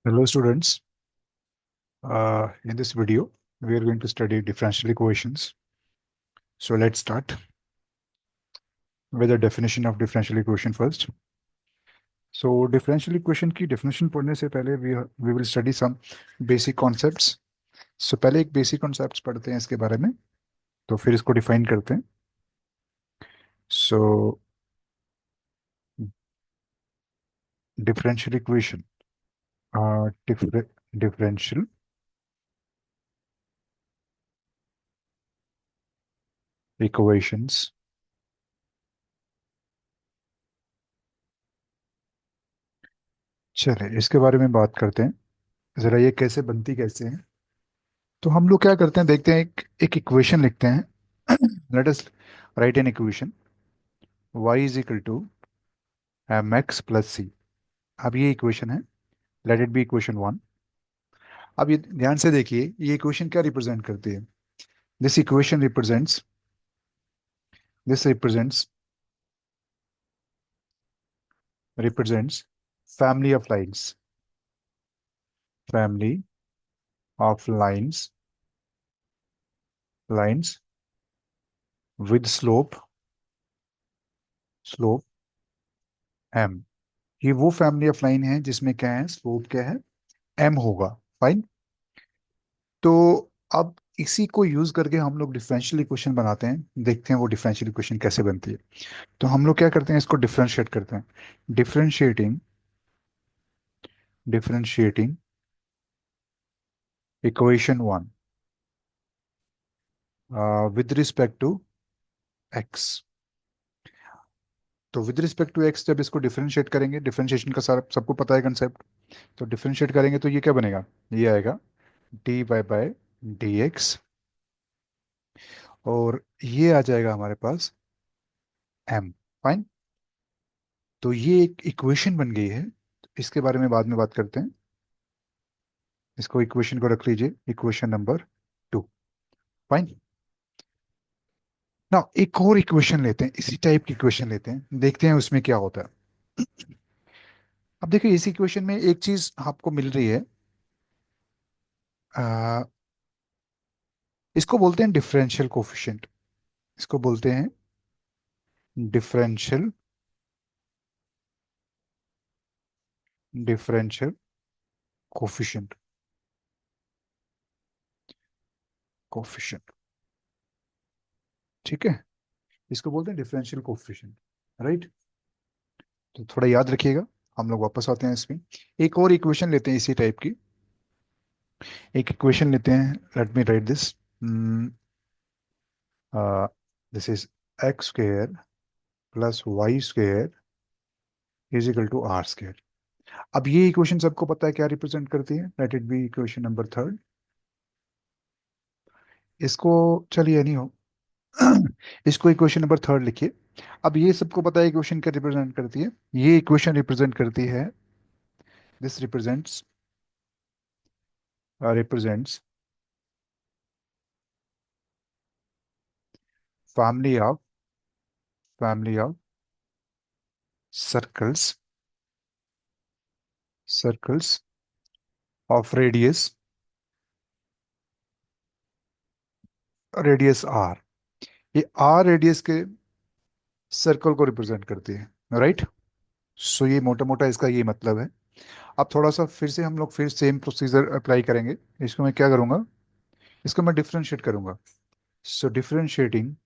Hello students, in this video we are going to study differential equations. So let's start with the definition of differential equation first. So differential equation की definition पढ़ने से पहले we will study some basic concepts. So पहले एक basic concepts पढ़ते हैं इसके बारे में, तो फिर इसको define करते हैं. So differential equation, differential equations. चलिए इसके बारे में बात करते हैं. जरा ये कैसे बनती कैसे है. तो हम लोग क्या करते हैं, देखते हैं, एक एक इक्वेशन लिखते हैं. Let us write an equation. y is equal to M X plus C. अब ये इक्वेशन है. Let it be equation one. अब ये ध्यान से देखिए, ये इक्वेशन क्या रिप्रेजेंट करती है. This equation represents represents family of lines. Family of lines with slope m. ये वो फैमिली ऑफ लाइन है जिसमें क्या है, स्लोप क्या है, m होगा. फाइन. तो अब इसी को यूज करके हम लोग डिफरेंशियल इक्वेशन बनाते हैं, देखते हैं वो डिफरेंशियल इक्वेशन कैसे बनती है. तो हम लोग क्या करते हैं, इसको डिफरेंशिएट करते हैं. Differentiating differentiating equation one with respect to X. तो विद रिस्पेक्ट टू एक्स जब इसको डिफरेंशिएट करेंगे, डिफरेंशिएशन का सारा सबको पता है कंसेप्ट. तो डिफरेंशिएट करेंगे तो ये क्या बनेगा, ये आएगा D Y by D X. और ये आ जाएगा हमारे पास एम. फाइन. तो ये एक इक्वेशन बन गई है. तो इसके बारे में बाद में बात करते हैं. इसको इक्वेशन को रख लीजिए, इक्वेशन नंबर टू. फाइन. ना एक और इक्वेशन लेते हैं, इसी टाइप की इक्वेशन लेते हैं, देखते हैं उसमें क्या होता है. अब देखिए इस इक्वेशन में एक चीज आपको मिल रही है. आ, इसको बोलते हैं डिफरेंशियल कोफिशिएंट. इसको बोलते हैं डिफरेंशियल डिफरेंशियल कोफिशिएंट. कोफिशिएंट. ठीक है. इसको बोलते हैं डिफरेंशियल कोफिशिएंट. राइट. तो थोड़ा याद रखिएगा. हम लोग वापस आते हैं इसमें. एक और इक्वेशन लेते हैं इसी टाइप की. एक इक्वेशन लेते हैं. Let me write this. This is X square plus Y square is equal to R square. अब ये इक्वेशन सबको पता है क्या रिप्रेजेंट करती है. Let it be equation number third. इसको, चलिए नहीं हो. इसको इक्वेशन नंबर थर्ड लिखिए. अब ये सबको पता है इक्वेशन क्या रिप्रेजेंट करती है. ये इक्वेशन रिप्रेजेंट करती है, this represents family of family of circles circles of radius R. ये आर रेडियस के सर्कल को रिप्रेजेंट करती है. राइट. सो ये मोटा मोटा इसका ये मतलब है. अब थोड़ा सा फिर से हम लोग फिर सेम प्रोसीजर अप्लाई करेंगे. इसको मैं क्या करूंगा, इसको मैं डिफरेंशिएट करूंगा. So differentiating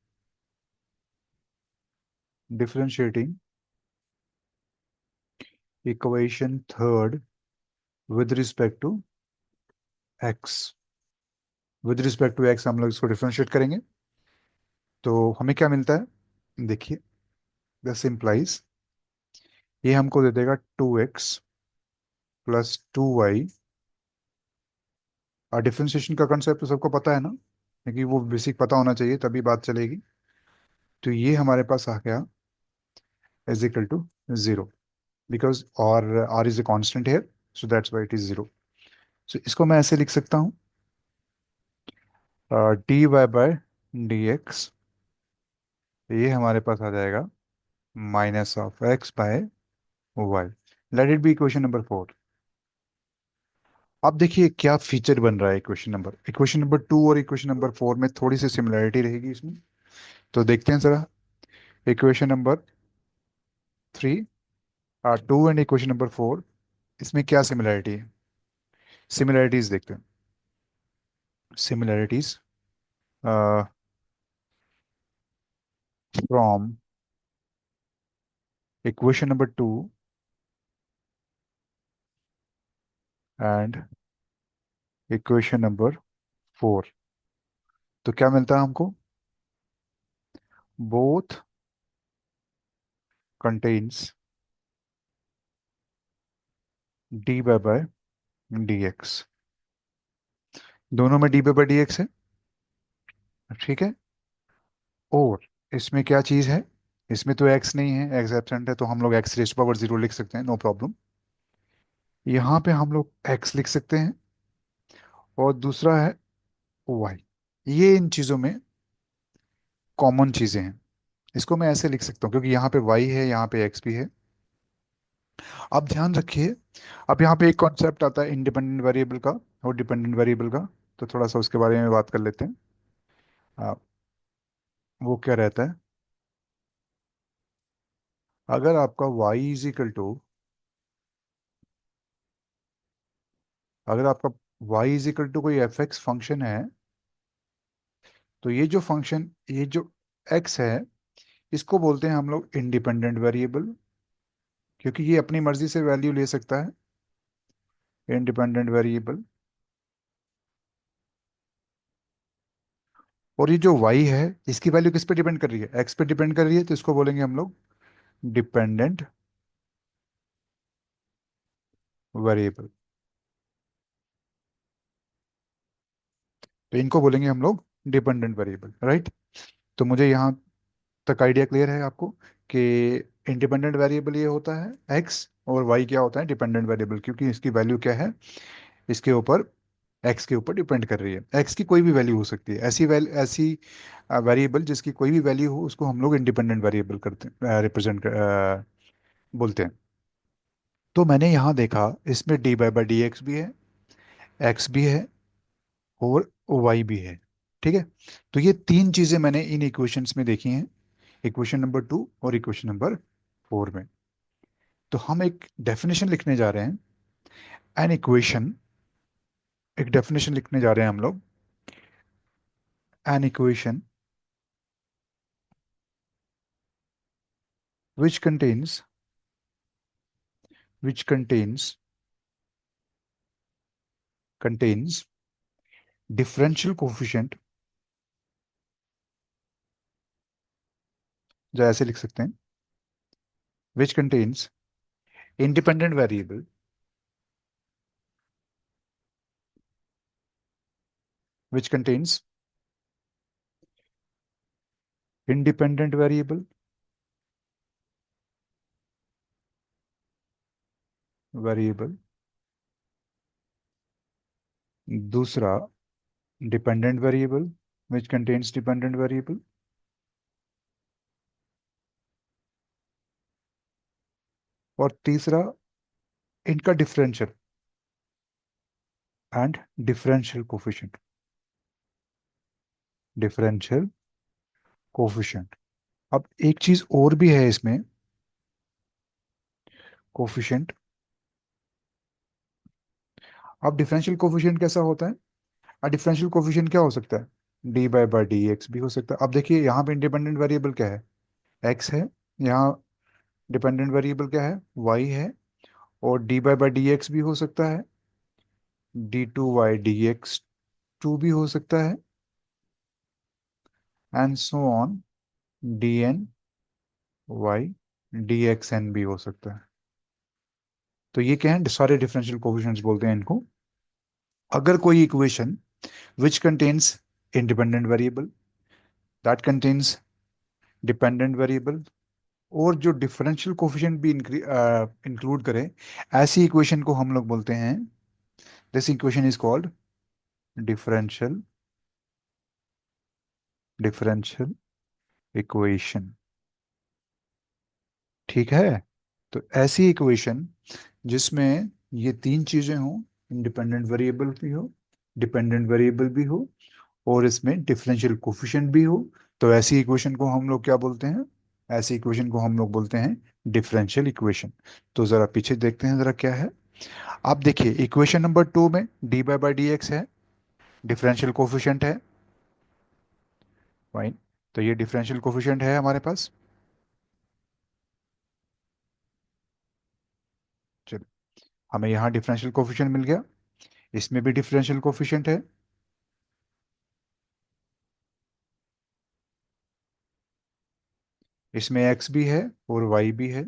equation third with respect to X. With respect to X हम लोग इसको डिफरेंशिएट करेंगे. तो हमें क्या मिलता है, देखिए. दिस इम्प्लाइज, ये हमको दे देगा 2x प्लस 2y. और डिफरेंशिएशन का कंसेप्ट तो सबको पता है ना, क्योंकि वो बेसिक पता होना चाहिए तभी बात चलेगी. तो ये हमारे पास आ गया is equal to zero. Because और R is a constant here, so that's why it is zero. So इसको मैं ऐसे लिख सकता हूँ, D Y by D X. ये हमारे पास आ जाएगा minus of X by Y. Let it be equation number four. अब देखिए क्या फीचर बन रहा है इक्वेशन नंबर 2 और इक्वेशन नंबर 4 में थोड़ी सी सिमिलरिटी रहेगी इसमें। तो देखते हैं जरा equation number 3 2 and equation number 4, इसमें क्या सिमिलरिटी है। सिमिलरिटीज देखते हैं। Similarities from equation number 2 and equation number 4। तो क्या मिलता है हमको, बोथ कंटेन्स dy/dx। दोनों में dy/dx है, ठीक है। और इसमें क्या चीज़ है, इसमें तो x नहीं है, x एब्सेंट है, तो हम लोग x⁻⁴ लिख सकते हैं, नो प्रॉब्लम। यहाँ पे हम लोग x लिख सकते हैं, और दूसरा है y। ये इन चीज़ों में कॉमन चीज़ें हैं। इसको मैं ऐसे लिख सकता हूँ क्योंकि यहाँ पे y है, यहाँ पे x भी है। अब ध्यान रखिए, अब यहाँ पे एक कॉन्सेप्ट आता है इंडिपेंडेंट वेरिएबल का और डिपेंडेंट वेरिएबल का। तो थोड़ा सा उसके बारे में बात कर लेते हैं। आ, वो क्या रहता है, अगर आपका y इज इक्वल टू कोई fx फंक्शन है, तो ये जो x है, इसको बोलते हैं हम लोग इंडिपेंडेंट वेरिएबल, क्योंकि ये अपनी मर्जी से वैल्यू ले सकता है, इंडिपेंडेंट वेरिएबल। और ये जो y है, इसकी वैल्यू किस पे डिपेंड कर रही है, x पे डिपेंड कर रही है, तो इसको बोलेंगे हम लोग डिपेंडेंट वेरिएबल। तो इनको बोलेंगे हम लोग डिपेंडेंट वेरिएबल, राइट। तो मुझे यहाँ तक आइडिया क्लियर है आपको कि इंडिपेंडेंट वेरिएबल ये होता है एक्स, और वाई क्या होता है डिपेंडेंट वेरिएबल, क्योंकि इसकी वैल्यू क्या है, इसके ऊपर एक्स के ऊपर डिपेंड कर रही है। एक्स की कोई भी वैल्यू हो सकती है, ऐसी वेरिएबल जिसकी कोई भी वैल्यू हो, उसको हम लोग इंडिपेंडेंट वेरिएबल करते हैं, रिप्रेजेंट बोलते हैं। तो मैंने यहाँ देखा, इसमें dy/dx भी है, एक्स भी है, और वाई भी है, ठीक है। तो ये तीन चीजें मैंने इन इक्वेशंस में देखी हैं, इक्वेशन नंबर 2 और इक्वेशन नंबर 4 में। तो हम एक डेफिनेशन लिखने जा रहे हैं, एन इक्वेशन, एक डेफिनेशन लिखने जा रहे हैं हम लोग, an equation which contains which contains differential coefficient, जो ऐसे लिख सकते हैं, which contains independent variable, which contains independent variable. दूसरा dependent variable, which contains dependent variable. और तीसरा इनका differential and differential coefficient, differential coefficient. अब एक चीज और भी है इसमें, कोफिशिएंट। अब डिफरेंशियल कोफिशिएंट कैसा होता है, डिफरेंशियल कोफिशिएंट क्या हो सकता है, dy/dx भी हो सकता है। अब देखिए यहाँ पे इंडिपेंडेंट वेरिएबल क्या है, x है। यहाँ डिपेंडेंट वेरिएबल क्या है, y है। और dy/dx भी हो सकता है, d2y/dx2 भी हो सकता है, एंड सो ऑन, dny/dxn भी हो सकता है। तो ये क्या है, सारे डिफरेंशियल कोफिशिएंट्स बोलते हैं इनको। अगर कोई equation which contains independent variable, that contains dependent variable, और जो डिफरेंशियल कोफिशिएंट भी इंक्लूड करे, ऐसी इक्वेशन को हम लोग बोलते हैं, this equation is called differential differential equation, ठीक है। तो ऐसी इक्वेशन जिसमें ये तीन चीजें हों, इंडिपेंडेंट वेरिएबल भी हो, डिपेंडेंट वेरिएबल भी हो, और इसमें डिफरेंशियल कोफिशिएंट भी हो, तो ऐसी इक्वेशन को हम लोग क्या बोलते हैं? ऐसी इक्वेशन को हम लोग बोलते हैं डिफरेंशियल इक्वेशन। तो जरा पीछे देखते हैं जरा क्या है। आप देखिए इक्वेशन नंबर 2 में dy/dx है, डिफरेंशियल कोफिशिएंट है, फाइन। तो ये डिफरेंशियल कोफिशिएंट है हमारे पास। चलो, हमें यहाँ डिफरेंशियल कोफिशिएंट मिल गया, इसमें भी डिफरेंशियल कोफिशिएंट है, इसमें x भी है और y भी है,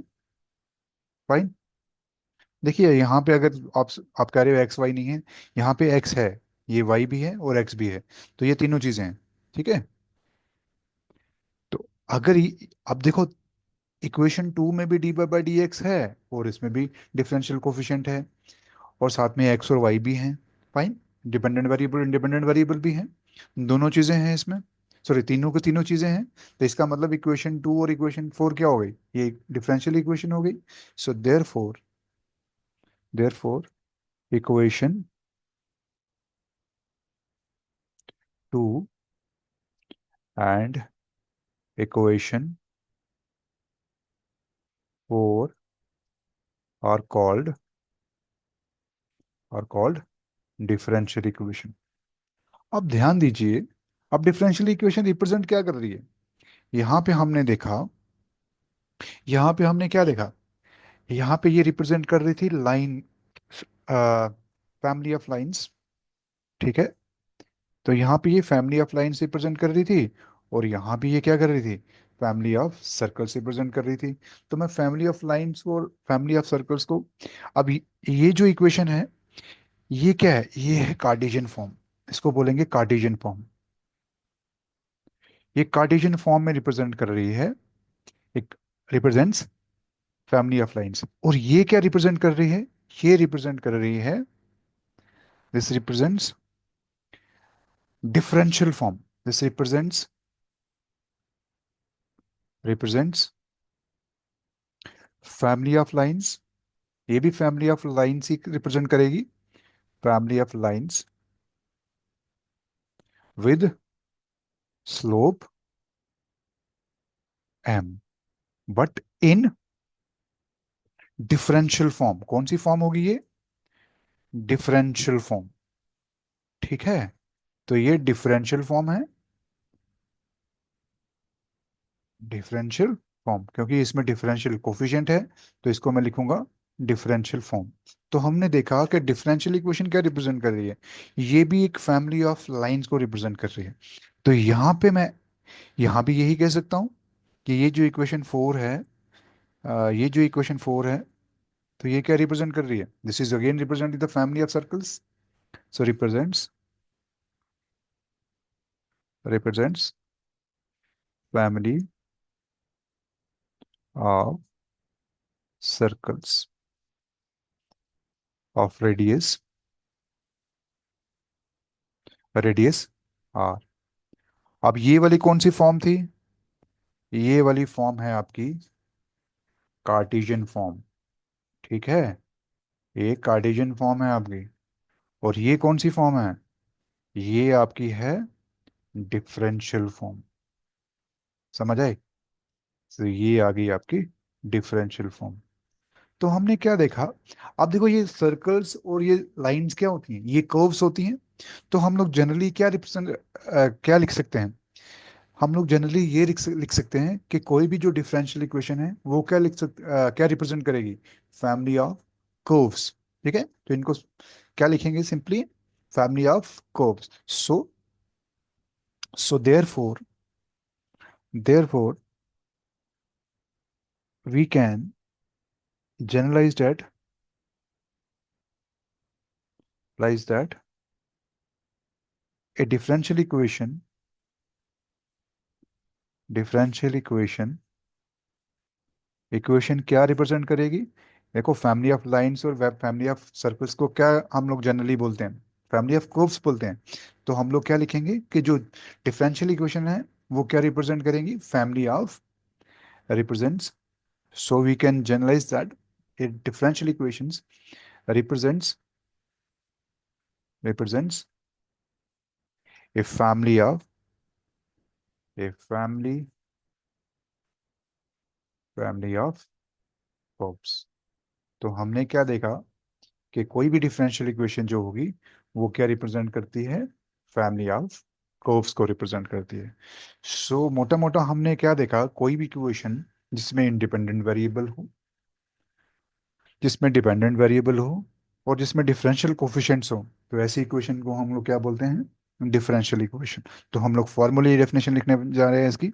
फाइन। देखिए यहाँ पे अगर आप कह रहे हो एक्स वाई नहीं है, यहाँ पे x है, ये y भी है और x भी है, तो ये तीनों चीजें हैं, ठीक है। तो अगर अब देखो, इक्वेशन 2 में भी dy/dx है और इसमें भी डिफरेंशियल कोफिशिएंट है, और साथ में x और y भी हैं, fine. Dependent variable independent variable भी हैं, दोनों चीजें हैं इसमें, सॉरी तीनों की तीनों चीजें हैं। तो इसका मतलब इक्वेशन 2 और इक्वेशन 4 क्या हो गई? ये डिफरेंशियल इक्वेशन हो गई। So therefore equation 2 and equation 4 are called differential equation. अब ध्यान दीजिए, अब डिफरेंशियल इक्वेशन रिप्रेजेंट क्या कर रही है? यहाँ पे हमने देखा, यहाँ पे हमने क्या देखा? यहाँ पे ये रिप्रेजेंट कर रही थी लाइन, फैमिली ऑफ लाइंस, ठीक है। तो यहाँ पे ये फैमिली ऑफ लाइंस रिप्रेजेंट कर रही थी, और यहाँ भी ये क्या कर रही थी? फैमिली ऑफ सर्कल्स रिप्रेजेंट कर रही थी। तो मैं फैमिली ऑफ लाइंस और फैमिली ऑफ सर्कल्स को, अब ये जो इक्वेशन है, ये क्या है? ये है कार्टेशियन फॉर्म, इसको बोलेंगे कार्टेशियन फॉर्म। ये कार्टेशियन फॉर्म में रिप्रेजेंट कर रही है, एक रिप्रेजेंट्स फैमिली ऑफ लाइंस। और ये क्या रिप्रेजेंट कर रही है? ये रिप्रेजेंट कर रही है, this represents differential form, this represents family of lines, ये भी family of lines he represent करेगी, family of lines with slope m, but in differential form। कौन सी फॉर्म होगी ये? डिफरेंशियल फॉर्म, ठीक है। तो ये डिफरेंशियल फॉर्म है, डिफरेंशियल फॉर्म, क्योंकि इसमें डिफरेंशियल कोफिशिएंट है, तो इसको मैं लिखूंगा डिफरेंशियल फॉर्म। तो हमने देखा कि डिफरेंशियल इक्वेशन क्या रिप्रेजेंट कर रही है? ये भी एक फैमिली ऑफ लाइंस को रिप्रेजेंट कर रही है। तो यहाँ पे मैं, यहाँ भी यही कह सकता हूँ कि ये जो इक्वेशन 4 है, ये जो इक्वेशन 4 है, तो ये क्या रिप्रेजेंट कर रही है? This is again represent the family of circles. So represents family of circles of radius R. अब ये वाली कौन सी फॉर्म थी? ये वाली फॉर्म है आपकी कार्टेशियन फॉर्म, ठीक है। ये कार्टेशियन फॉर्म है आपकी, और ये कौन सी फॉर्म है? ये आपकी है डिफरेंशियल फॉर्म। समझ आई? तो ये आ गई आपकी डिफरेंशियल फॉर्म। तो हमने क्या देखा? अब देखो, ये सर्कल्स और ये लाइंस क्या होती हैं? ये कर्व्स होती हैं। तो हम लोग जनरली क्या रिप्रेजेंट, क्या लिख सकते हैं? हम लोग जनरली ये लिख सकते हैं कि कोई भी जो डिफरेंशियल इक्वेशन है वो क्या क्या रिप्रेजेंट करेगी? फैमिली ऑफ कर्व्स, ठीक है। तो इनको क्या लिखेंगे? Simply family of curves. So so therefore we can generalize that a differential equation equation क्या रिप्रेजेंट करेगी? देखो, फैमिली ऑफ लाइंस और वेब फैमिली ऑफ सर्कल्स को क्या हम लोग जनरली बोलते हैं? फैमिली ऑफ कर्व्स बोलते हैं। तो हम लोग क्या लिखेंगे कि जो डिफरेंशियल इक्वेशन है वो क्या रिप्रेजेंट करेंगी? Family of represents. So we can generalise that, a differential equations represents represents a family of a family of curves। तो हमने क्या देखा कि कोई भी डिफरेंशियल इक्वेशन जो होगी वो क्या रिप्रेजेंट करती है, फैमिली ऑफ कर्व्स को रिप्रेजेंट करती है। सो मोटा मोटा हमने क्या देखा, कोई भी इक्वेशन जिसमें इंडिपेंडेंट वेरिएबल हो, जिसमें डिपेंडेंट वेरिएबल हो और जिसमें डिफरेंशियल कोफिशिएंट्स हो, तो ऐसी इक्वेशन को हम लोग क्या बोलते हैं, डिफरेंशियल इक्वेशन। तो हम लोग फॉर्मूले डेफिनेशन लिखने जा रहे हैं इसकी।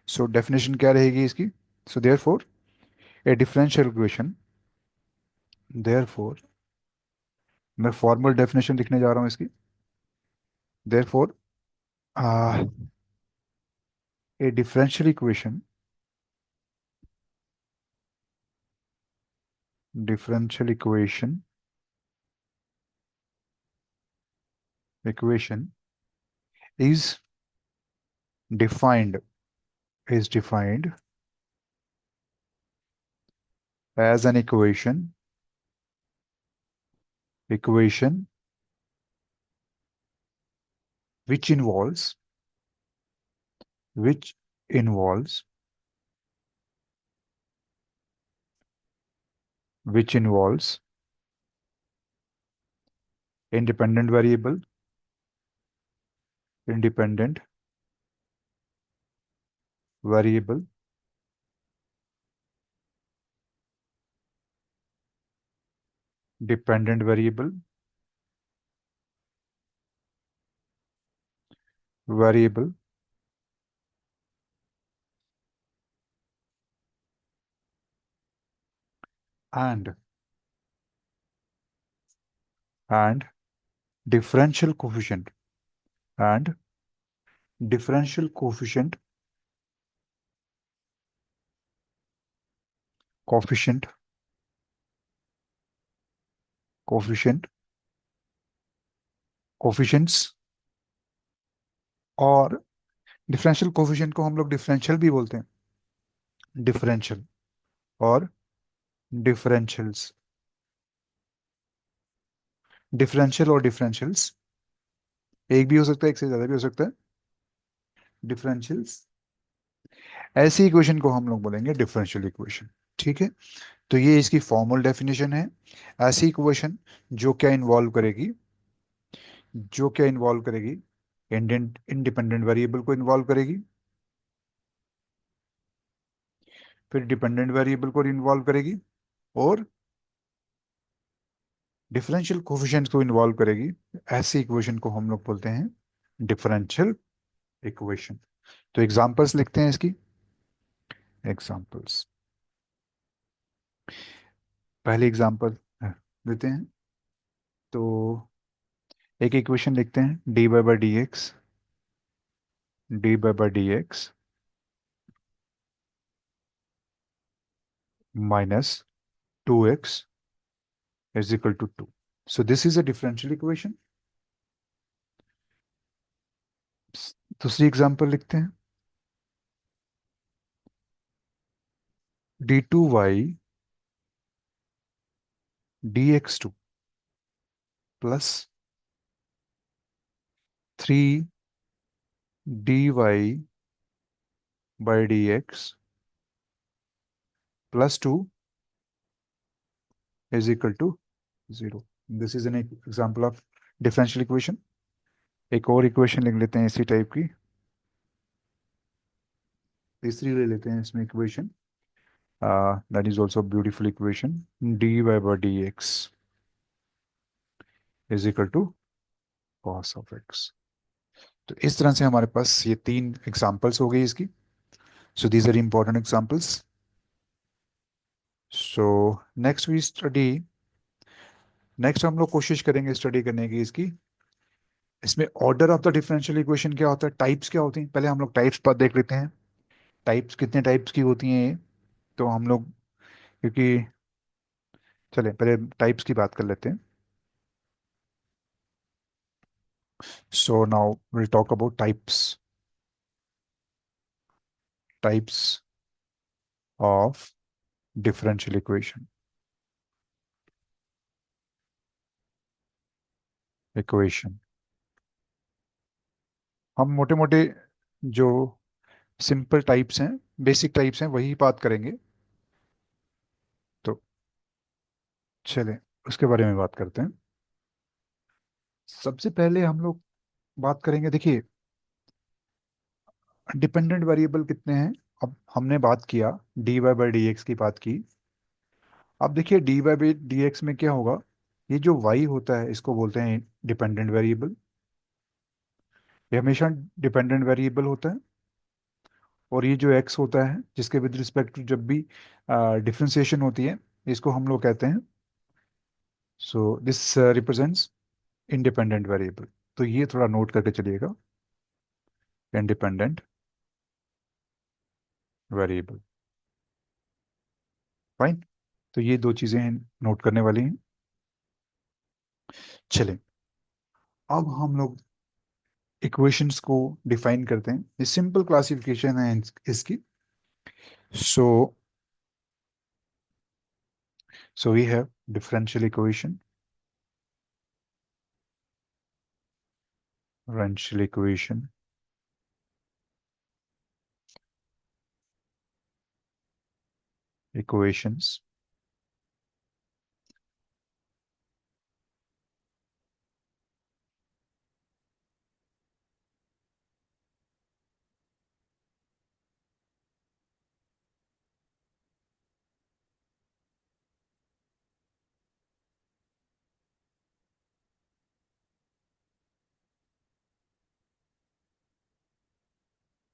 सो डेफिनेशन क्या रहेगी इसकी, सो देयरफॉर ए डिफरेंशियल इक्वेशन, देयरफॉर मैं फॉर्मल डेफिनेशन लिखने जा रहा हूँ इसकी। Therefore A differential equation, differential equation is defined defined as an equation which involves which involves which involves independent variable, independent variable, dependent variable, variable, and and differential coefficient and differential coefficient coefficient coefficients। और differential coefficient को हम लोग differential भी बोलते हैं, differential और differentials, differential और differentials एक भी हो सकता है, एक से ज्यादा भी हो सकता है। डिफरेंशियल्स, ऐसी इक्वेशन को हम लोग बोलेंगे डिफरेंशियल इक्वेशन। ठीक है, तो ये इसकी फॉर्मल डेफिनेशन है। ऐसी इक्वेशन जो क्या इन्वॉल्व करेगी, जो क्या इन्वॉल्व करेगी, इंडिपेंडेंट वेरिएबल को इन्वॉल्व करेगी, फिर डिपेंडेंट वेरिएबल को इन्वॉल्व करेगी और डिफरेंशियल कोफिशिएंट्स को इन्वॉल्व करेगी। ऐसी इक्वेशन को हम लोग बोलते हैं डिफरेंशियल इक्वेशन। तो एग्जांपल्स लिखते हैं इसकी। एग्जांपल्स, पहले एग्जांपल देते हैं। तो एक इक्वेशन लिखते हैं, D by by D x minus 2x is equal to 2। So this is a differential equation। दूसरी एग्जांपल लिखते हैं, d2y dx2 plus 3 dy by dx plus 2 is equal to 0। This is an example of differential equation. एक और equation लिख लेते हैं इसी type की, तीसरी ले लेते हैं इसमें equation. That is also beautiful equation, dy by dx is equal to cos of x। तो इस तरह से हमारे पास ये तीन एग्जांपल्स हो गई इसकी। So these are important examples. So next we study, next हम लोग कोशिश करेंगे स्टडी करने की इसकी, इसमें order of the differential equation क्या होता है, टाइप्स क्या होती हैं। पहले हम लोग टाइप्स पर देख लेते हैं, टाइप्स कितने टाइप्स की होती हैं ये। तो हम लोग, क्योंकि चले पहले टाइप्स की बात कर लेते हैं। So now will talk about types of differential equation. Equation. हम मोटे मोटे जो सिंपल टाइप्स हैं, बेसिक टाइप्स हैं, वही बात करेंगे। तो चलें उसके बारे में बात करते हैं। सबसे पहले हम लोग बात करेंगे, देखिए डिपेंडेंट वेरिएबल कितने हैं। अब हमने बात किया D Y by D x की बात की। अब देखिए D Y by D X में क्या होगा, ये जो y होता है इसको बोलते हैं डिपेंडेंट वेरिएबल। ये हमेशा डिपेंडेंट वेरिएबल होता है। और ये जो x होता है जिसके विद रिस्पेक्ट टू जब भी डिफरेंशिएशन होती है, इसको हम लोग कहते हैं, so this represents independent variable. तो ये थोड़ा नोट करके चलिएगा, इंडिपेंडेंट वेरिएबल। फाइन। तो ये दो चीजें नोट करने वाली हैं। चलें अब हम लोग इक्वेशंस को डिफाइन करते हैं। ये सिंपल क्लासिफिकेशन है इसकी। So so we have differential equation, differential equation, equations,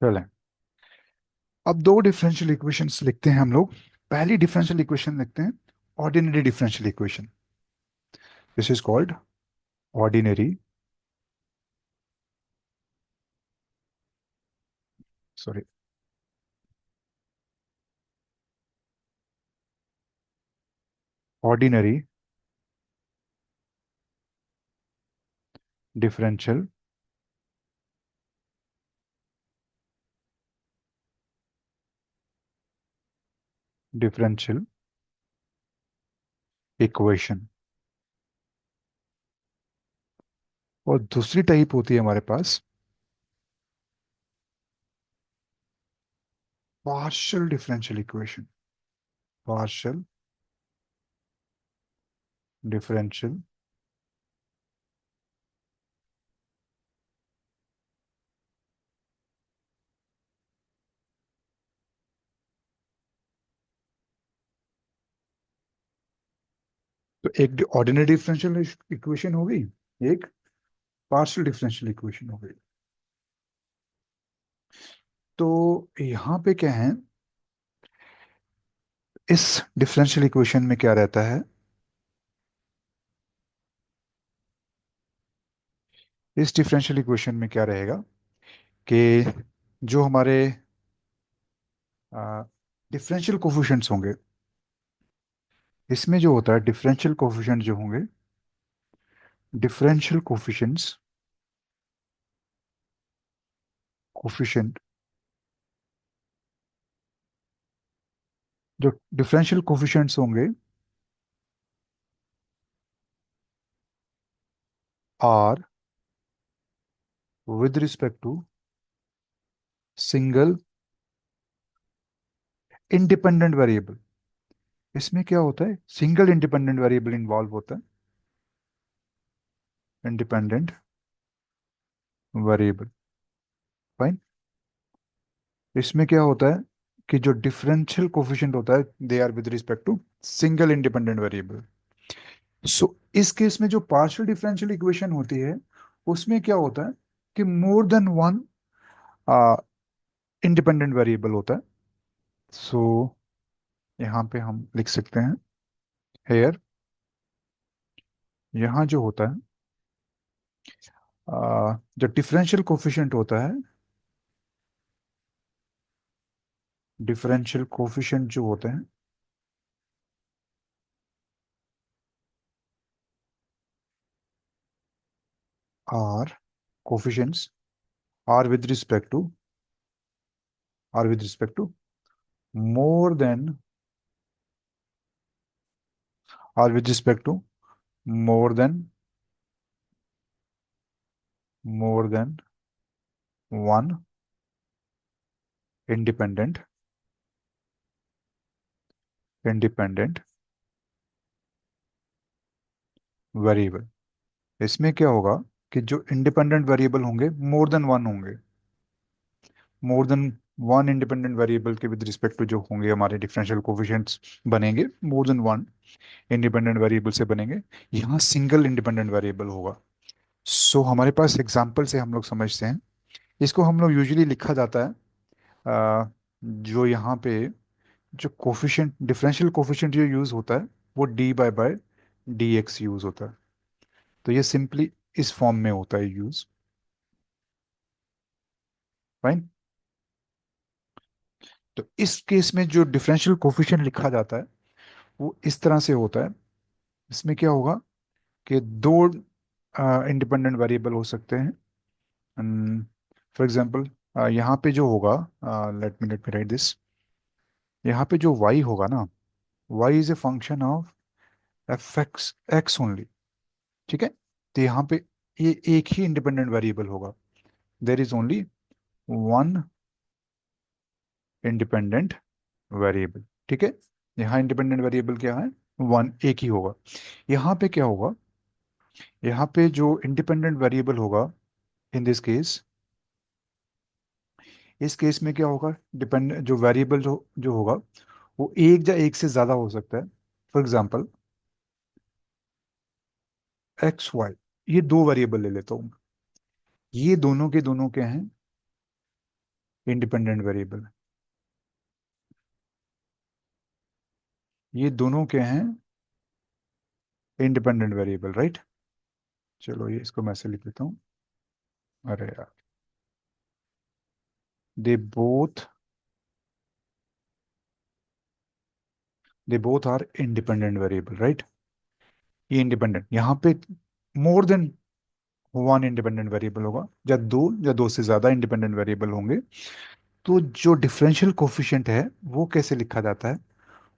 चलें अब दो डिफरेंशियल इक्वेशंस लिखते हैं हम लोग। पहली डिफरेंशियल इक्वेशन लिखते हैं ordinary differential equation. This is called ordinary, sorry, ordinary differential differential equation. और दूसरी टाइप होती है हमारे पास partial differential equation. Partial differential, तो एक ऑर्डिनरी डिफरेंशियल इक्वेशन हो गई, एक पार्शियल डिफरेंशियल इक्वेशन हो गई। तो यहाँ पे क्या है, इस डिफरेंशियल इक्वेशन में क्या रहता है, इस डिफरेंशियल इक्वेशन में क्या रहेगा कि जो हमारे डिफरेंशियल कोफिशिएंट्स होंगे, इसमें जो होता है डिफरेंशियल कोफिशिएंट जो होंगे, डिफरेंशियल कोफिशिएंट्स, कोफिशिएंट, जो डिफरेंशियल कोफिशिएंट्स होंगे are with respect to single independent variable. इसमें क्या होता है, सिंगल इंडिपेंडेंट वेरिएबल इन्वॉल्व होता है, इंडिपेंडेंट वेरिएबल। फाइन। इसमें क्या होता है कि जो डिफरेंशियल कोफिशिएंट होता है they are with respect to single independent variable. So इस केस में जो पार्शियल डिफरेंशियल इक्वेशन होती है उसमें क्या होता है कि मोर देन वन इंडिपेंडेंट वेरिएबल होता है। सो यहाँ पे हम लिख सकते हैं हेयर, यहाँ जो होता है जो डिफरेंशियल कोफिशिएंट होता है, डिफरेंशियल कोफिशिएंट जो होते हैं are coefficients are with respect to, are with respect to more than, are with respect to more than more than one independent independent variable. इसमें क्या होगा कि जो इंडिपेंडेंट वेरिएबल होंगे मोर देन वन होंगे, मोर देन वन इंडिपेंडेंट वेरिएबल के with respect to जो होंगे हमारे डिफरेंशियल कोफिशिएंट्स बनेंगे, मोर देन वन इंडिपेंडेंट वेरिएबल से बनेंगे। यहाँ सिंगल इंडिपेंडेंट वेरिएबल होगा। सो हमारे पास एग्जांपल से हम लोग समझते हैं। इसको हम लोग यूजुअली लिखा जाता है जो यहाँ पे जो कोफिशिएंट डिफरेंशियल कोफिशिएंट जो यूज होता है वो dy/by dx यूज होता है। तो ये सिंपली इस फॉर्म में होता है यूज। फाइन। तो इस केस में जो डिफरेंशियल कोफिशिएंट लिखा जाता है वो इस तरह से होता है। इसमें क्या होगा कि दो इंडिपेंडेंट वेरिएबल हो सकते हैं। फॉर एग्जांपल यहाँ पे जो होगा, लेट मी राइट दिस। यहाँ पे जो y होगा ना, y is a function of F x x only. ठीक है। तो यहाँ पे ये एक ही इंडिपेंडेंट वेरिएबल होगा। There is only one independent variable. ठीक है। यहाँ इंडिपेंडेंट वेरिएबल क्या है, वन, एक ही होगा। यहाँ पे क्या होगा, यहाँ पे जो इंडिपेंडेंट वेरिएबल होगा इन दिस केस, इस केस में क्या होगा, डिपेंड जो वेरिएबल जो होगा वो एक या एक से ज्यादा हो सकता है। फॉर एग्जांपल एक्स वाई, ये दो वेरिएबल ले लेता हूँ। ये दोनों के दोनों क्या हैं, इंडिपेंडेंट वेरिएबल। ये दोनों क्या हैं, इंडिपेंडेंट वेरिएबल, राइट। चलो ये इसको मैं से लिख लेता हूँ। अरे यार, they both they both are independent variable, right. ये इंडिपेंडेंट, यहाँ पे more than one independent variable होगा, या दो से ज्यादा इंडिपेंडेंट वेरिएबल होंगे। तो जो डिफरेंशियल कोफिशिएंट है वो कैसे लिखा जाता है,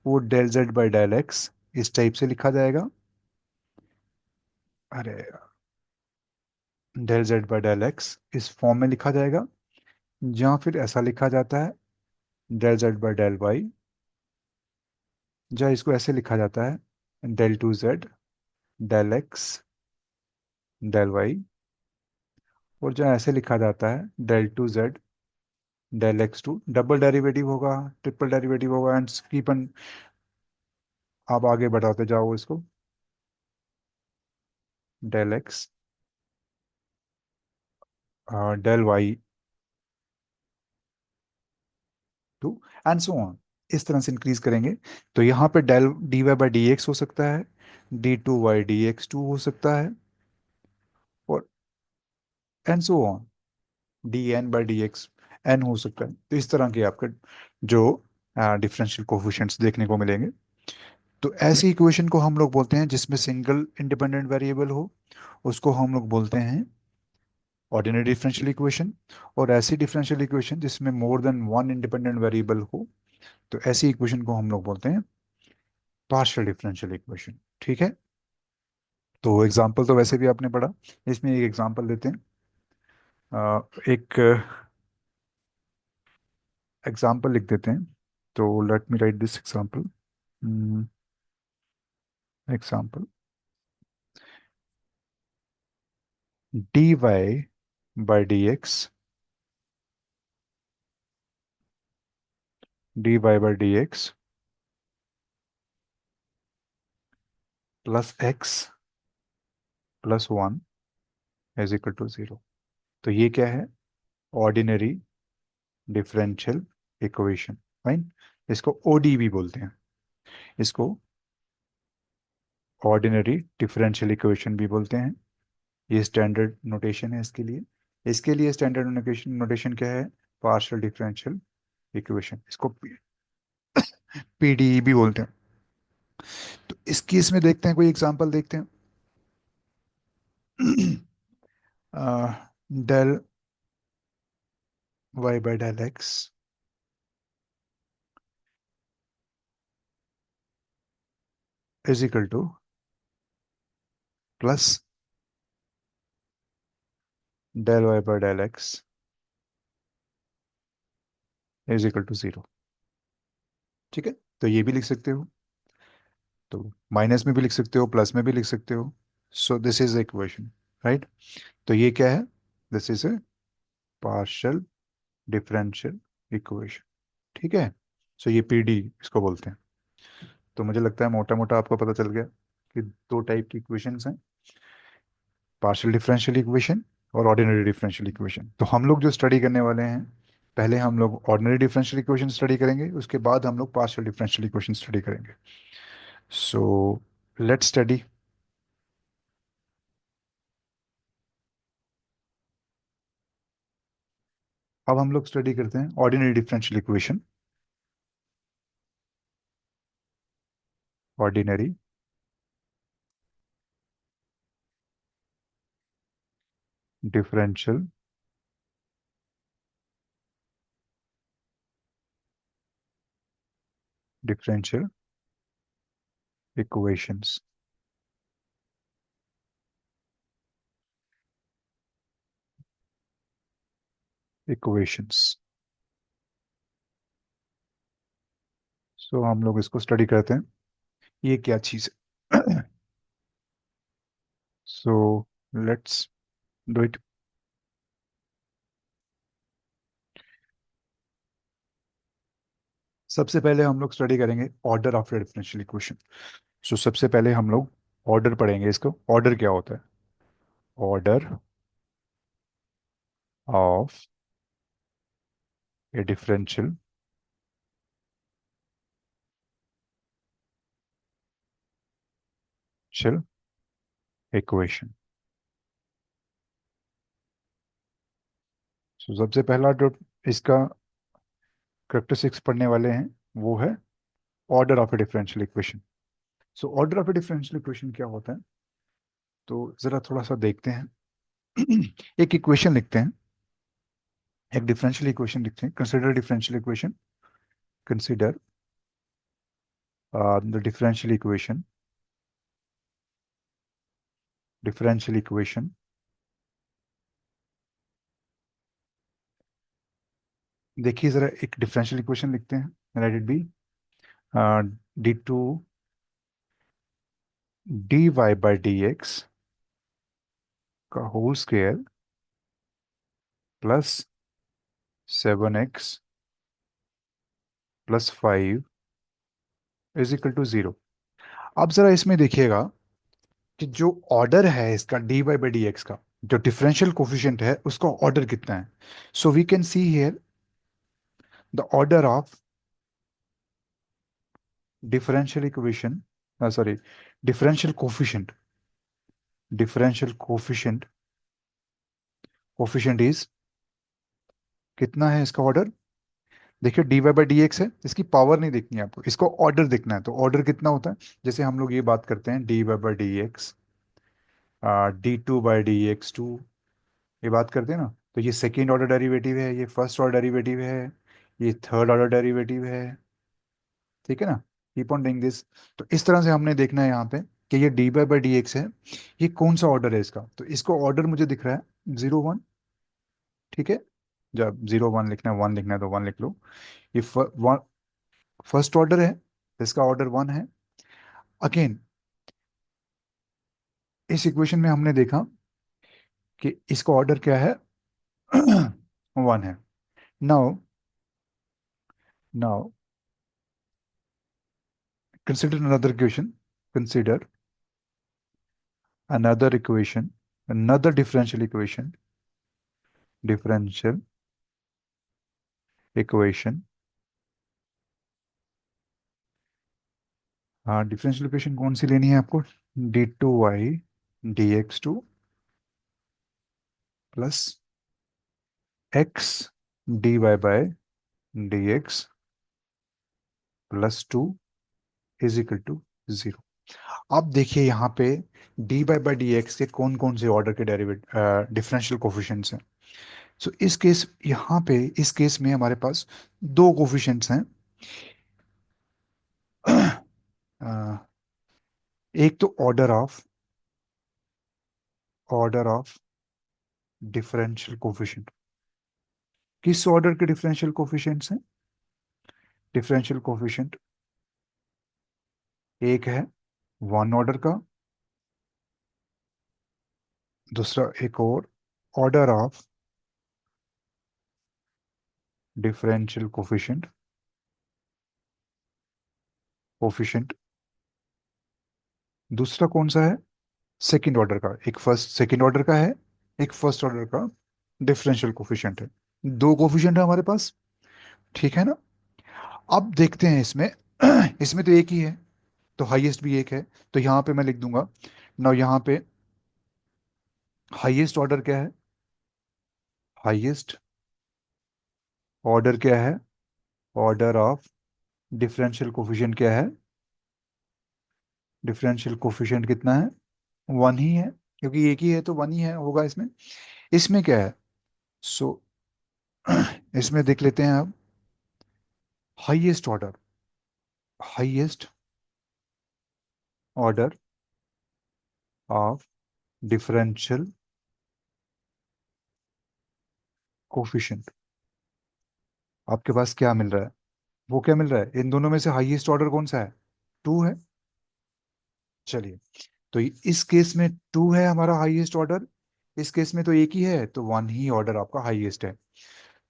वो del Z by del X इस टाइप से लिखा जाएगा। अरे, del Z by del X इस फॉर्म में लिखा जाएगा। या फिर ऐसा लिखा जाता है, del Z by del Y, या इसको ऐसे लिखा जाता है del two Z del X del Y, और जो ऐसे लिखा जाता है del two Z del X two. Double derivative होगा, ट्रिपल डेरिवेटिव होगा, एंड कीप एन, आप आगे बढ़ाते जाओ इसको, del X del Y two, and so on. इस तरह से इंक्रीज करेंगे। तो यहाँ पे del D Y by D X हो सकता है, d2y dx2 हो सकता है, और and so on, dn/dx n हो सकता है। तो इस तरह के आपके जो डिफरेंशियल कोफिशिएंट्स देखने को मिलेंगे। तो ऐसी इक्वेशन को हम लोग बोलते हैं जिसमें सिंगल इंडिपेंडेंट वेरिएबल हो, उसको हम लोग बोलते हैं ऑर्डिनरी डिफरेंशियल इक्वेशन। और ऐसी डिफरेंशियल इक्वेशन जिसमें मोर देन वन इंडिपेंडेंट वेरिएबल हो, तो ऐसी इक्वेशन को हम लोग बोलते हैं पार्शियल डिफरेंशियल इक्वेशन। ठीक है। तो एग्जाम्पल तो वैसे भी आपने पढ़ा, इसमें एक एग्जाम्पल देते हैं। एक एग्जाम्पल लिख देते हैं। तो let me write this example. Example, dy/dx, dy/dx plus x plus one is equal to zero. तो ये क्या है, ऑर्डिनरी डिफरेंशियल इक्वेशन। फाइन। इसको ओडी भी बोलते हैं, इसको ऑर्डिनरी डिफरेंशियल इक्वेशन भी बोलते हैं। ये स्टैंडर्ड नोटेशन है इसके लिए। इसके लिए स्टैंडर्ड नोटेशन नोटेशन क्या है, पार्शियल डिफरेंशियल इक्वेशन, इसको पीडीई भी बोलते हैं। तो इस केस में देखते हैं, कोई एग्जांपल देखते हैं। Del Y by del X is equal to plus del Y by del X is equal to zero. ठीक है, तो ये भी लिख सकते हो, तो माइनस में भी लिख सकते हो, प्लस में भी लिख सकते हो। So this is equation, right. तो ये क्या है? This is a partial differential equation. ठीक है, सो ये पीडी इसको बोलते हैं। तो मुझे लगता है मोटा मोटा आपको पता चल गया कि दो टाइप की इक्वेशंस हैं, पार्शियल डिफरेंशियल इक्वेशन और ऑर्डिनरी डिफरेंशियल इक्वेशन। तो हम लोग जो स्टडी करने वाले हैं, पहले हम लोग ऑर्डिनरी डिफरेंशियल इक्वेशन स्टडी करेंगे, उसके बाद हम लोग पार्शियल डिफरेंशियल इक्वेशन स्टडी करेंगे। So let's study. अब हम लोग स्टडी करते हैं ordinary differential equation. Ordinary differential differential equations. Equations. So हम लोग इसको स्टडी करते हैं, ये क्या चीज है। So let's do it. सबसे पहले हम लोग स्टडी करेंगे order of differential equation. So सबसे पहले हम लोग ऑर्डर पढ़ेंगे। इसको ऑर्डर क्या होता है? Order of a differential equation. So सबसे पहला जो इसका करेक्टरिस्टिक्स पढ़ने वाले हैं वो है order of a differential equation. So order of a differential equation क्या होता है, तो जरा थोड़ा सा देखते हैं। एक इक्वेशन लिखते हैं, एक डिफरेंशियल इक्वेशन लिखते हैं। Consider differential equation. Consider the differential equation. देखिए जरा, एक डिफरेंशियल इक्वेशन लिखते हैं। Let it be d2 dy by D X का whole square plus 7x plus 5 is equal to zero. अब जरा इसमें देखिएगा कि जो ऑर्डर है इसका बाई डी एक्स का, जो डिफरेंशियल कोफिशिएंट है उसका ऑर्डर कितना है। So we can see here the order of differential equation, sorry, differential coefficient. Differential coefficient, coefficient is, कितना है इसका ऑर्डर? देखिए D Y by D X है, इसकी पावर नहीं देखनी है आपको, इसको ऑर्डर देखना है। तो ऑर्डर कितना होता है? जैसे हम लोग ये बात करते हैं D Y by D X, d2 by D X 2, ये बात करते हैं ना, तो ये सेकेंड ऑर्डर डेरिवेटिव है, ये फर्स्ट ऑर्डर डेरिवेटिव है, ये थर्ड ऑर्डर डेरिवेटिव है। ठीक है ना, कीप ऑन डूइंग दिस। तो इस तरह से हमने देखना है यहाँ पे कि ये डी बाई डी एक्स है, ये कौन सा ऑर्डर है इसका। तो इसको ऑर्डर मुझे दिख रहा है 0 1। ठीक है, जब 0 1 लिखना है, 1 लिखना है तो 1 लिख लो। ये फर्स्ट ऑर्डर है, इसका ऑर्डर 1 है। अगेन इस इक्वेशन में हमने देखा कि इसका ऑर्डर क्या है? 1 है। Now, now consider another equation. Consider another equation, another differential equation. Differential equation. हाँ, डिफरेंशियल इक्वेशन कौन सी लेनी है आपको? d2y dx2 plus x dy by dx plus 2 is equal to zero. अब देखिए यहाँ पे डी बाई डी एक्स के कौन कौन से ऑर्डर के डेरिवेट डिफरेंशियल कोफिशिएंट्स हैं। सो इस केस, यहाँ पे इस केस में हमारे पास दो कोफिशिएंट्स हैं। अ, एक तो ऑर्डर ऑफ डिफरेंशियल कोफिशिएंट। किस ऑर्डर के डिफरेंशियल कोफिशिएंट्स हैं? डिफरेंशियल कोफिशिएंट एक है वन ऑर्डर का, दूसरा एक और order of differential coefficient. Coefficient दूसरा कौन सा है? सेकंड ऑर्डर का। एक फर्स्ट सेकंड ऑर्डर का है, एक फर्स्ट ऑर्डर का डिफरेंशियल कोफिशिएंट है। दो कोफिशिएंट है हमारे पास, ठीक है ना? अब देखते हैं इसमें इसमें तो एक ही है, तो हाईएस्ट भी एक है। तो यहाँ पे मैं लिख दूंगा ना, यहाँ पे हाईएस्ट ऑर्डर क्या है? हाईएस्ट ऑर्डर क्या है? ऑर्डर ऑफ डिफरेंशियल कोफिशिएंट क्या है? डिफरेंशियल कोफिशिएंट कितना है? वन ही है, क्योंकि एक ही है तो वन ही है होगा इसमें। इसमें क्या है? सो इसमें देख लेते हैं अब। Highest order, highest order of differential coefficient आपके पास क्या मिल रहा है? वो क्या मिल रहा है? इन दोनों में से हाईएस्ट ऑर्डर कौन सा है? टू है। चलिए, तो इस केस में टू है हमारा हाईएस्ट ऑर्डर, इस केस में तो एक ही है, तो वन ही ऑर्डर आपका हाईएस्ट है।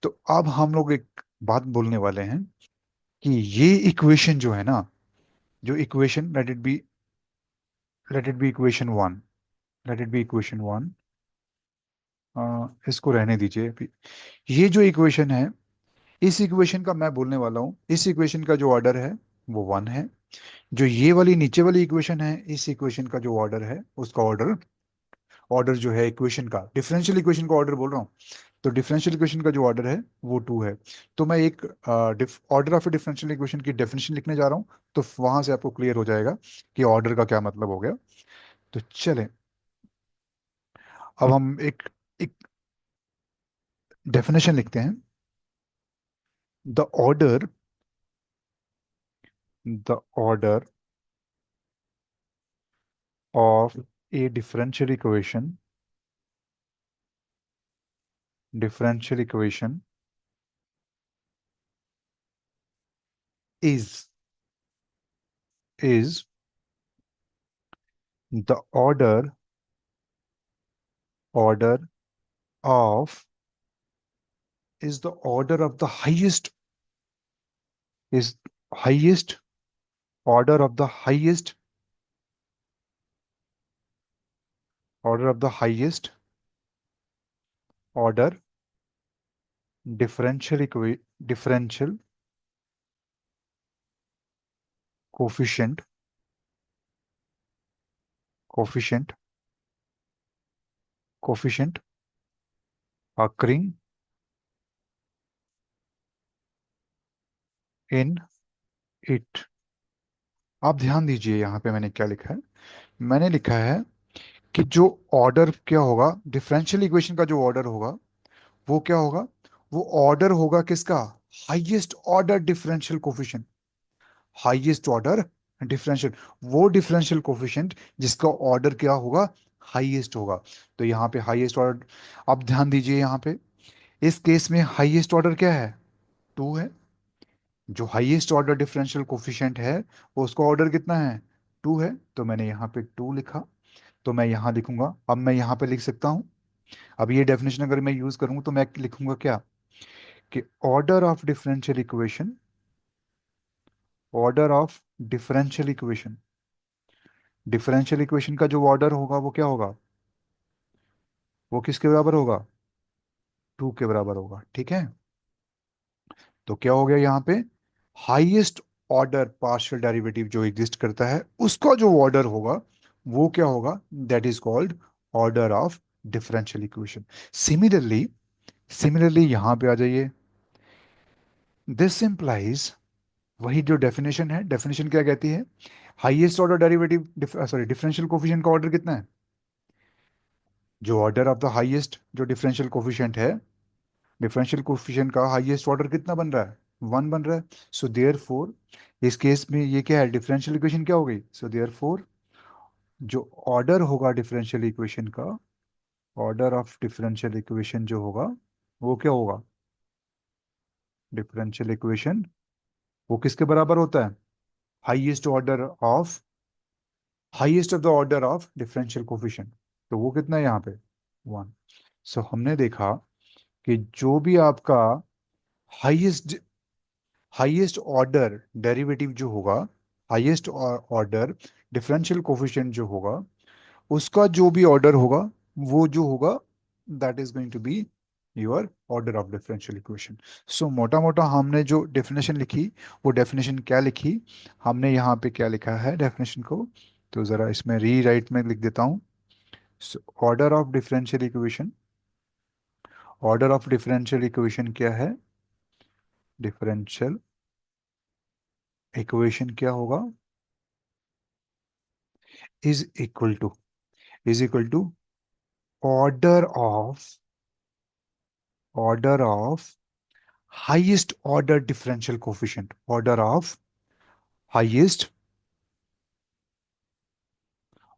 तो अब हम लोग एक बात बोलने वाले हैं कि ये इक्वेशन जो है ना, जो equation, late it be equation one, late it be equation one, इसको रहने दीजिए अभी। ये जो इक्वेशन है, इस इक्वेशन का मैं बोलने वाला हूँ, इस इक्वेशन का जो ऑर्डर है वो वन है। जो ये वाली नीचे वाली इक्वेशन है, इस इक्वेशन का जो ऑर्डर है उसका ऑर्डर, ऑर्डर जो है इक्वेशन का, डिफरेंशियल इक्वेशन का ऑर्डर बोल रहा हूँ, तो डिफरेंशियल इक्वेशन का जो ऑर्डर है वो टू है। तो मैं एक order of a differential equation की डेफिनेशन लिखने जा रहा हूँ, तो वहां से आपको क्लियर हो जाएगा कि ऑर्डर का क्या मतलब हो गया। तो चले, अब हम एक डेफिनेशन लिखते हैं। The order, the order of a differential equation is is the order of, is the order of the highest, is highest order of the highest, order of the highest order differential coefficient, coefficient coefficient occurring in it। आप ध्यान दीजिए यहाँ पे मैंने क्या लिखा है। मैंने लिखा है कि जो ऑर्डर क्या होगा, डिफरेंशियल इक्वेशन का जो ऑर्डर होगा वो क्या होगा? वो ऑर्डर होगा किसका? Highest order differential coefficient, highest order differential, वो डिफरेंशियल कोफिशिएंट जिसका ऑर्डर क्या होगा? हाईएस्ट होगा। तो यहाँ पे हाईएस्ट ऑर्डर, अब ध्यान दीजिए यहाँ पे, इस केस में हाईएस्ट ऑर्डर क्या है? टू है। जो हाईएस्ट ऑर्डर डिफरेंशियल कोफिशिएंट है वो, उसका ऑर्डर कितना है? टू है। तो मैंने यहाँ पे टू लिखा। तो मैं यहाँ लिखूंगा, अब मैं यहाँ पे लिख सकता हूँ, अब ये डेफिनेशन अगर मैं यूज करूँ तो मैं लिखूंगा क्या? कि order of differential equation, order of differential equation, differential equation का जो ऑर्डर होगा वो क्या होगा? वो किसके बराबर होगा? टू के बराबर होगा, ठीक है? तो क्या हो गया यहाँ पे? हाईएस्ट ऑर्डर पार्शियल डेरिवेटिव जो एग्जिस्ट करता है उसका जो ऑर्डर होगा वो क्या होगा? That is called order of differential equation. Similarly, similarly यहां पे आ जाइए। दिस इंप्लाइज, वही जो डेफिनेशन है, डेफिनेशन क्या कहती है? Highest order derivative, sorry, differential coefficient का ऑर्डर कितना है? जो ऑर्डर ऑफ द हाईएस्ट जो डिफरेंशियल कोफिशिएंट है, डिफरेंशियल कोफिशिएंट का हाईएस्ट ऑर्डर कितना बन रहा है? वन बन रहा है। सो देयर फोर, इस केस में ये क्या है? डिफरेंशियल इक्वेशन क्या हो गई? सो देयर फोर जो ऑर्डर होगा डिफरेंशियल इक्वेशन का, ऑर्डर ऑफ डिफरेंशियल इक्वेशन जो होगा वो क्या होगा? डिफरेंशियल इक्वेशन वो किसके बराबर होता है? Highest order of highest of the order of differential coefficient. तो वो कितना है यहाँ पे? वन। सो हमने देखा कि जो भी आपका हाईएस्ट हाईएस्ट ऑर्डर डेरिवेटिव जो होगा, हाईएस्ट ऑर्डर डिफरेंशियल कोफिशिएंट जो होगा, उसका जो भी ऑर्डर होगा वो जो होगा that is going to be your order of differential equation. So मोटा मोटा हमने जो डेफिनेशन लिखी वो डेफिनेशन क्या लिखी? हमने यहाँ पे क्या लिखा है डेफिनेशन को? तो ज़रा इसमें रीराइट में लिख देता हूँ। Order of differential equation, order of differential equation क्या है? डिफरेंशियल इक्वेशन क्या होगा? Is equal to is equal to order of order of highest order differential coefficient, order of highest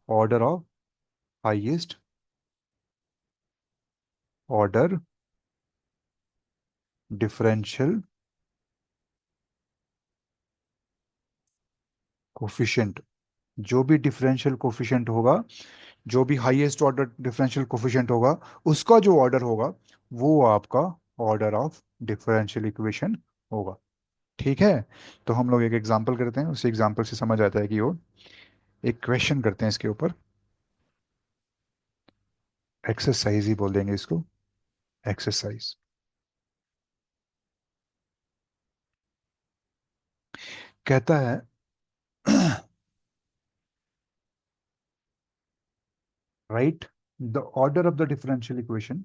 order of highest order differential coefficient। जो भी differential coefficient होगा, जो भी highest order differential coefficient होगा, उसका जो ऑर्डर होगा वो आपका ऑर्डर ऑफ डिफरेंशियल इक्वेशन होगा। ठीक है। तो हम लोग एक एग्जांपल करते हैं, उस एग्जांपल से समझ आता है कि वो एक क्वेश्चन करते हैं इसके ऊपर। एक्सरसाइज ही बोल देंगे इसको, एक्सरसाइज। कहता है write the order of the differential equation,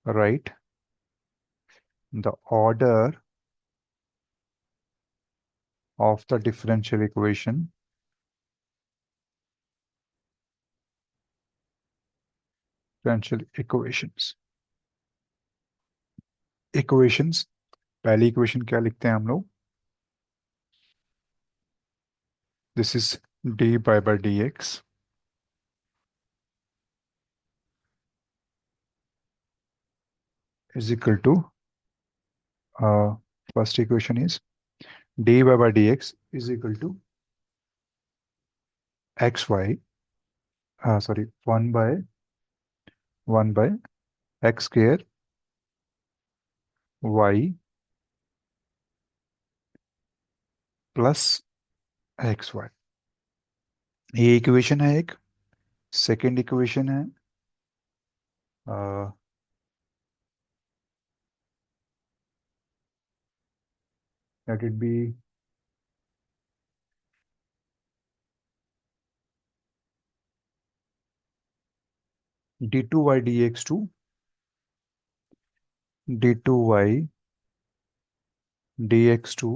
write the order of the differential equations। equations, पहली इक्वेशन क्या लिखते हैं हम लोग? This is d pi by D x is equal to, first equation is d Y by D x is equal to x y, sorry, one by x square y plus x y. ये equation है एक। Second equation है, let it be d two y d x two d two y d x two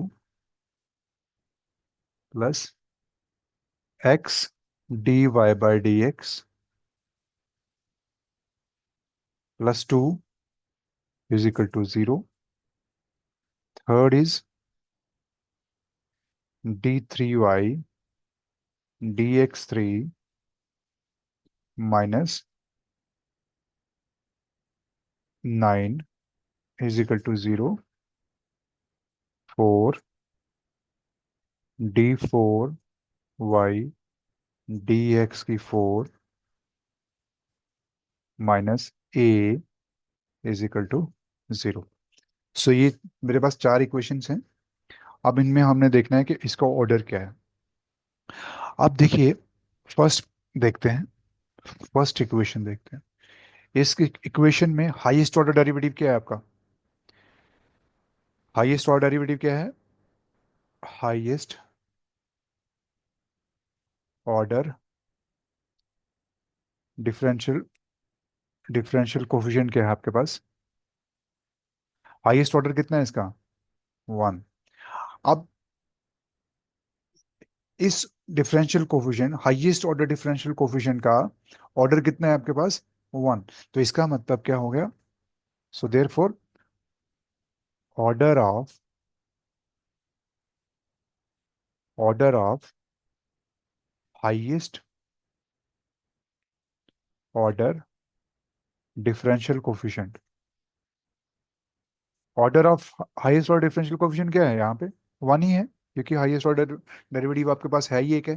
plus x d Y by D x plus two is equal to zero. Third is d three y d x three minus nine is equal to zero. Four d four y d x की four minus a is equal to zero. So ये मेरे पास चार equations हैं। अब इनमें हमने देखना है कि इसका ऑर्डर क्या है। अब देखिए, फर्स्ट देखते हैं, फर्स्ट इक्वेशन देखते हैं। इस इक्वेशन में हाईएस्ट ऑर्डर डेरिवेटिव क्या है आपका? हाईएस्ट ऑर्डर डेरिवेटिव क्या है? Highest order differential differential coefficient क्या है आपके पास? हाईएस्ट ऑर्डर कितना है इसका? वन। अब इस differential coefficient, highest order differential coefficient का ऑर्डर कितना है आपके पास? वन। तो इसका मतलब क्या हो गया? So therefore order of order of highest order differential coefficient. Order of highest order differential coefficient क्या है यहाँ पे? वन ही है, क्योंकि हाईएस्ट ऑर्डर डेरिवेटिव आपके पास है ही एक है,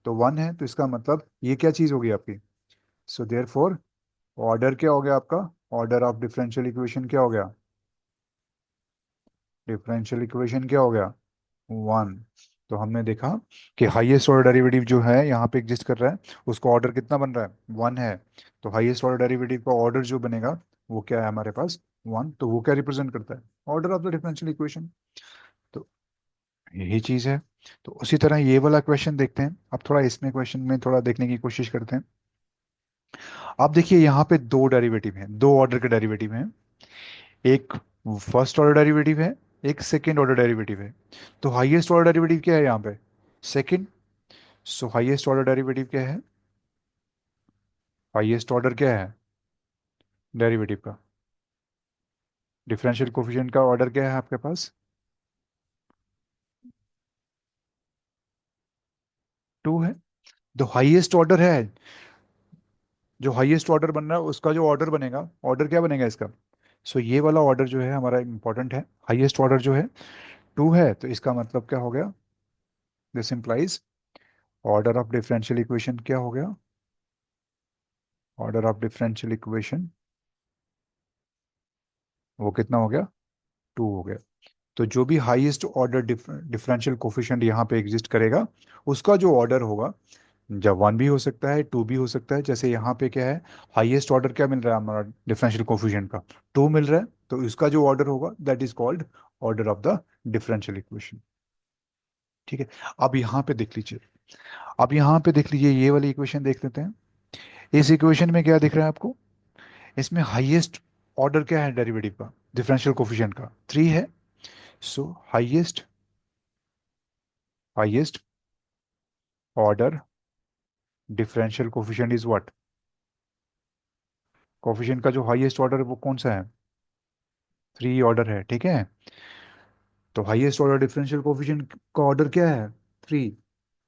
तो वन है, तो इसका मतलब ये क्या चीज़ होगी आपकी? सो देयर फोर ऑर्डर क्या हो गया आपका? ऑर्डर ऑफ डिफरेंशियल इक्वेशन क्या हो गया? डिफरेंशियल इक्वेशन क्या हो गया? वन। तो हमने देखा कि हाईएस्ट ऑर्डर डेरिवेटिव जो है यहाँ पे एग्जिस्ट कर रहा है, उसका ऑर्डर कितना बन रहा है? वन है। तो हाईएस्ट ऑर्डर डेरिवेटिव का ऑर्डर जो बनेगा वो क्या है हमारे पास? वन। तो वो क्या रिप्रेजेंट करता है? Order of the differential equation. तो यही चीज है। तो उसी तरह ये वाला क्वेश्चन देखते हैं, अब थोड़ा इसमें क्वेश्चन में थोड़ा देखने की कोशिश करते हैं। आप देखिए यहाँ पे दो डेरिवेटिव हैं, दो ऑर्डर के डेरिवेटिव हैं। एक फर्स्ट ऑर्डर डेरिवेटिव है, एक सेकेंड ऑर्डर डेरिवेटिव है। तो हाईएस्ट ऑर्डर डेरिवेटिव क्या है यहाँ पे? सेकेंड। सो हाईएस्ट ऑर्डर डेरिवेटिव क्या है? हाईएस्ट ऑर्डर क्या है डेरिवेटिव का? डिफरेंशियल कोफिशिएंट का ऑर्डर क्या है आपके पास? टू है। जो हाईएस्ट ऑर्डर है, जो हाईएस्ट ऑर्डर बन रहा है उसका जो ऑर्डर बनेगा, ऑर्डर क्या बनेगा इसका? सो ये वाला ऑर्डर जो है हमारा इंपॉर्टेंट है। हाईएस्ट ऑर्डर जो है टू है, तो इसका मतलब क्या हो गया? This implies order of differential equation क्या हो गया? ऑर्डर ऑफ डिफरेंशियल इक्वेशन वो कितना हो गया? टू हो गया। तो जो भी हाईएस्ट ऑर्डर डिफरेंशियल कोफिशिएंट यहाँ पे एग्जिस्ट करेगा, उसका जो ऑर्डर होगा, जब वन भी हो सकता है, टू भी हो सकता है। जैसे यहाँ पे क्या है, हाईएस्ट ऑर्डर क्या मिल रहा है हमारा डिफरेंशियल कोफिशिएंट का? टू मिल रहा है। तो इसका जो ऑर्डर होगा that is called order of the differential equation. ठीक है। अब यहाँ पे देख लीजिए, अब यहाँ पे देख लीजिए, ये वाली इक्वेशन देख लेते हैं। इस इक्वेशन में क्या दिख रहा है आपको? इसमें हाईएस्ट ऑर्डर क्या है डेरिवेटिव का, डिफरेंशियल कोफिशिएंट का? थ्री है। सो highest, highest order differential coefficient is what? Coefficient का जो हाईएस्ट ऑर्डर है वो कौन सा है? थ्री ऑर्डर है, ठीक है। तो हाईएस्ट ऑर्डर डिफरेंशियल कोफिशिएंट का ऑर्डर क्या है? थ्री।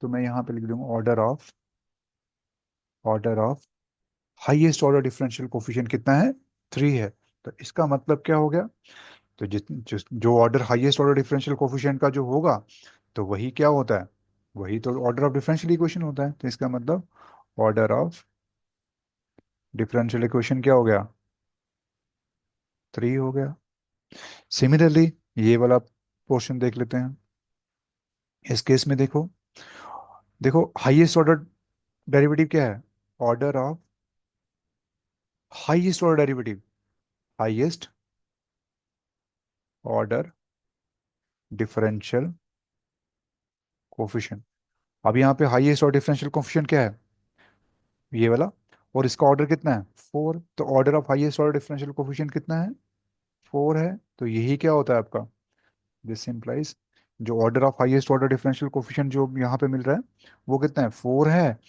तो मैं यहाँ पे लिख दूंगा order of highest order differential coefficient कितना है? थ्री है। तो इसका मतलब क्या हो गया? तो जो order highest order differential coefficient का जो होगा, तो वही क्या होता है? वही तो ऑर्डर ऑफ डिफरेंशियल इक्वेशन होता है। तो इसका मतलब ऑर्डर ऑफ डिफरेंशियल इक्वेशन क्या हो गया? थ्री हो गया। सिमिलरली ये वाला पोर्शन देख लेते हैं। इस केस में देखो, देखो हाईएस्ट ऑर्डर डेरिवेटिव क्या है? Order of highest order derivative, highest order differential coefficient. अब यहाँ पे हाईएस्ट ऑर्डर डिफरेंशियल कोफिशिएंट क्या है? ये वाला। और इसका ऑर्डर कितना है? फोर। तो order of highest order differential coefficient कितना है? फोर है। तो यही क्या होता है आपका? दिस इंप्लाइज जो order of highest order differential coefficient जो यहाँ पे मिल रहा है वो कितना है? फोर है।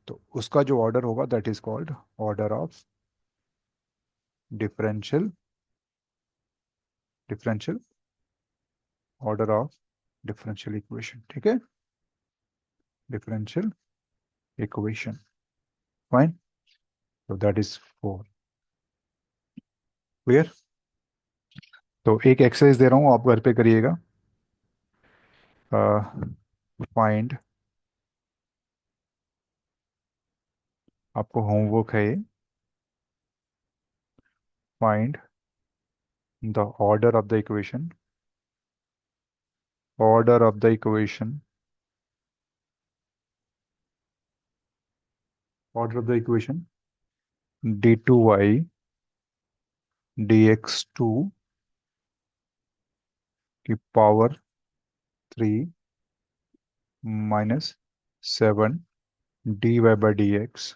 तो उसका जो ऑर्डर होगा that is called order of differential, differential order of differential equation. ठीक है, डिफरेंशियल इक्वेशन। फाइन। तो दैट इज फोर। क्लियर? तो एक एक्सरसाइज दे रहा हूँ, आप घर पे करिएगा। फाइंड, आपको होमवर्क है ये। Find the order of the equation, order of the equation, order of the equation d2y dx2 की power three minus seven dy/dx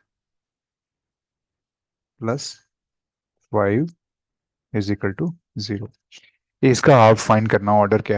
plus five is equal to zero. इसका आप फाइंड करना ऑर्डर क्या